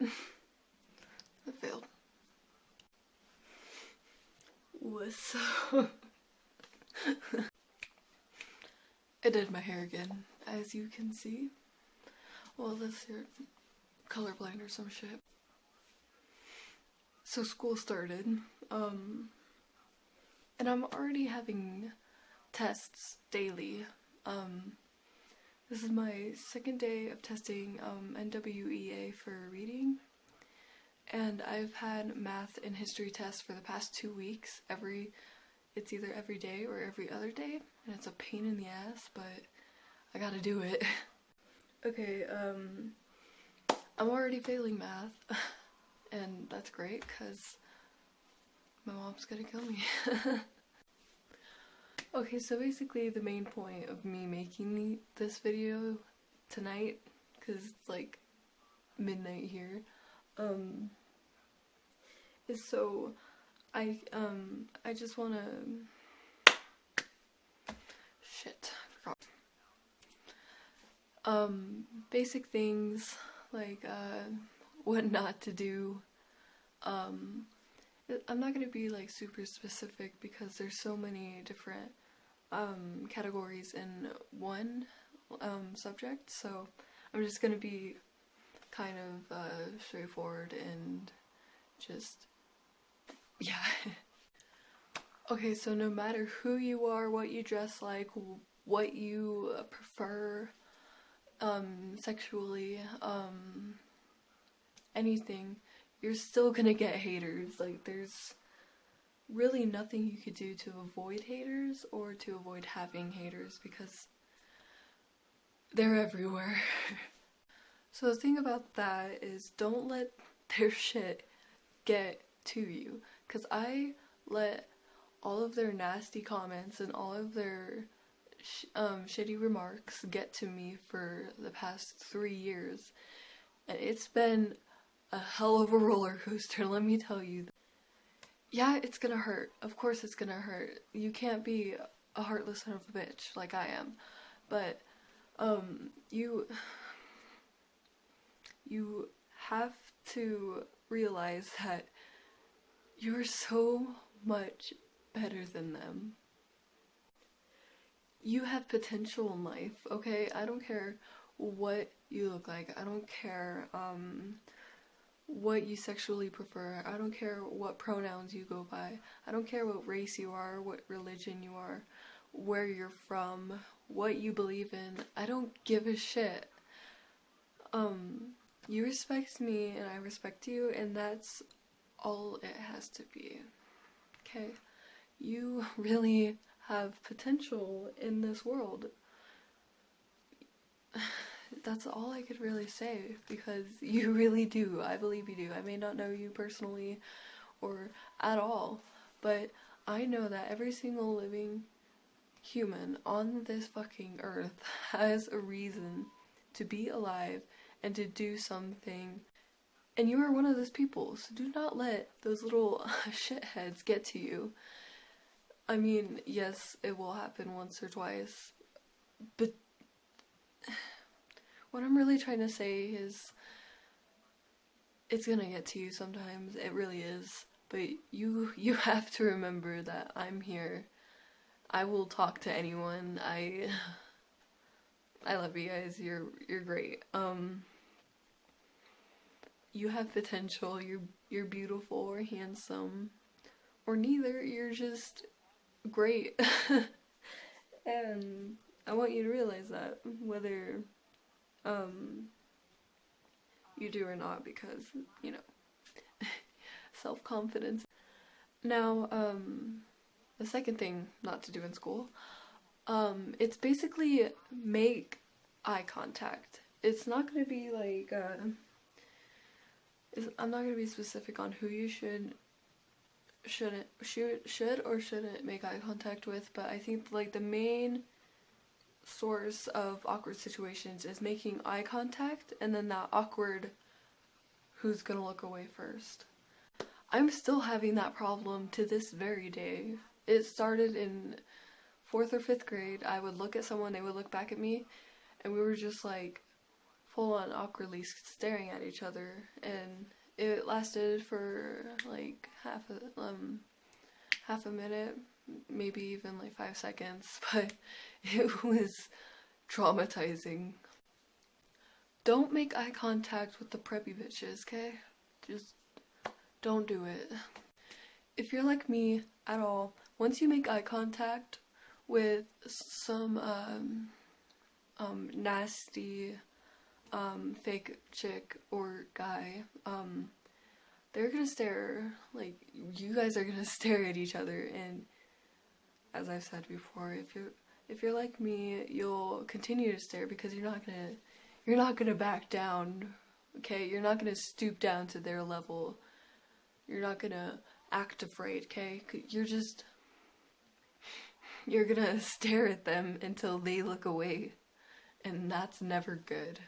I failed. What's up? I did my hair again, as you can see. Well, that's your colorblind or some shit. So school started, and I'm already having tests daily. This is my second day of testing NWEA for reading, and I've had math and history tests for the past 2 weeks. It's either every day or every other day, and it's a pain in the ass, but I gotta do it. Okay, I'm already failing math, and that's great, because my mom's gonna kill me. Okay, so basically the main point of me making this video tonight, because it's like midnight here, is so I just wanna, shit, I forgot. Basic things like what not to do. I'm not gonna be like super specific because there's so many different categories in one subject, so I'm just gonna be kind of straightforward and just, yeah. Okay, so no matter who you are, what you dress like, what you prefer sexually, anything, you're still gonna get haters. Like, there's really nothing you could do to avoid haters or to avoid having haters because they're everywhere. So the thing about that is, don't let their shit get to you, because I let all of their nasty comments and all of their shitty remarks get to me for the past 3 years, and it's been a hell of a roller coaster, let me tell you. Yeah, it's gonna hurt. Of course it's gonna hurt. You can't be a heartless son of a bitch like I am. But, you have to realize that you're so much better than them. You have potential in life, okay? I don't care what you look like. I don't care, what you sexually prefer. I don't care what pronouns you go by. I don't care what race you are, what religion you are, where you're from, what you believe in. I don't give a shit. You respect me and I respect you, and that's all it has to be. Okay? You really have potential in this world. That's all I could really say, because you really do. I believe you do. I may not know you personally or at all, but I know that every single living human on this fucking earth has a reason to be alive and to do something. And you are one of those people, so do not let those little shitheads get to you. I mean, yes, it will happen once or twice, but what I'm really trying to say is, it's gonna get to you sometimes, it really is, but you have to remember that I'm here. I will talk to anyone. I love you guys, you're great. You have potential, you're beautiful or handsome, or neither, you're just great. And I want you to realize that, whether you do or not, because, you know, self-confidence. Now, the second thing not to do in school, it's basically make eye contact. It's not going to be like, I'm not going to be specific on who you should or shouldn't make eye contact with, but I think like the main source of awkward situations is making eye contact, and then that awkward who's gonna look away first. I'm still having that problem to this very day. It started in 4th or 5th grade. I would look at someone, they would look back at me, and we were just like full on awkwardly staring at each other, and it lasted for like half a minute, maybe even like 5 seconds, but it was traumatizing. Don't make eye contact with the preppy bitches, okay? Just don't do it. If you're like me at all, once you make eye contact with some nasty fake chick or guy, they're gonna stare, like, you guys are gonna stare at each other, and as I've said before, if you're like me, you'll continue to stare because you're not gonna back down, okay? You're not gonna stoop down to their level. You're not gonna act afraid, okay? You're gonna stare at them until they look away, and that's never good.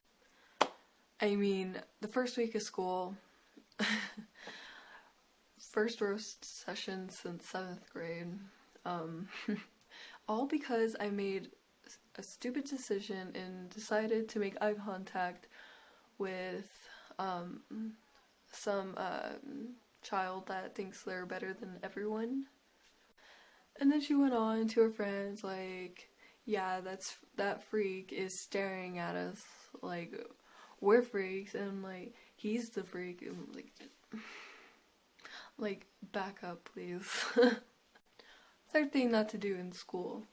I mean, the first week of school, first roast session since 7th grade, all because I made a stupid decision and decided to make eye contact with some child that thinks they're better than everyone. And then she went on to her friends like, yeah, that freak is staring at us like we're freaks, and like he's the freak, and like back up please. Third thing not to do in school,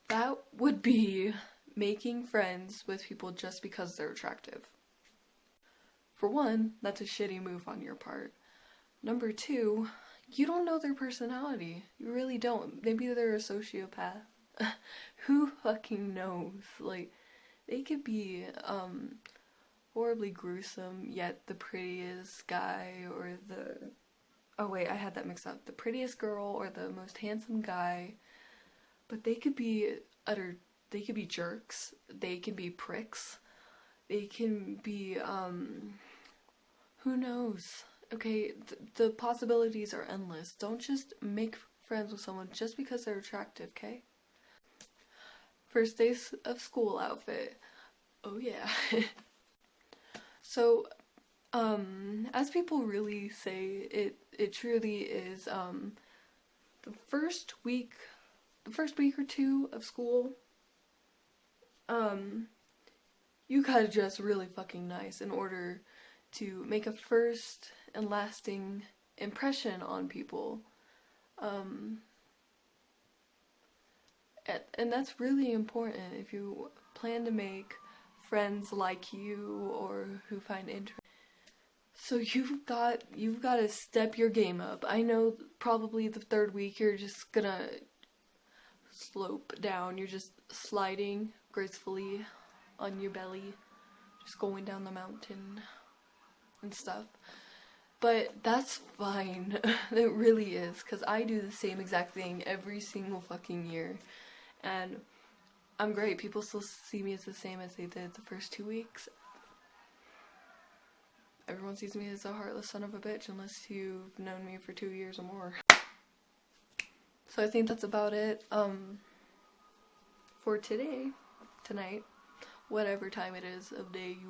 that would be making friends with people just because they're attractive. For one, that's a shitty move on your part. Number two, you don't know their personality. You really don't. Maybe they're a sociopath. Who fucking knows? Like, they could be horribly gruesome, yet the prettiest guy, or the... Oh wait, I had that mixed up. The prettiest girl or the most handsome guy. But they could be they could be jerks. They can be pricks. They can be, who knows? Okay, the possibilities are endless. Don't just make friends with someone just because they're attractive, okay? First day of school outfit. Oh yeah. So, as people really say, it truly is, the first week or two of school, you gotta dress really fucking nice in order to make a first and lasting impression on people. And that's really important if you plan to make friends like you or who find interest. So you've got to step your game up. I know probably the third week you're just gonna slope down. You're just sliding gracefully on your belly, just going down the mountain and stuff. But that's fine. It really is, because I do the same exact thing every single fucking year. And I'm great. People still see me as the same as they did the first 2 weeks. Everyone sees me as a heartless son of a bitch unless you've known me for 2 years or more. So I think that's about it for tonight, whatever time it is of day you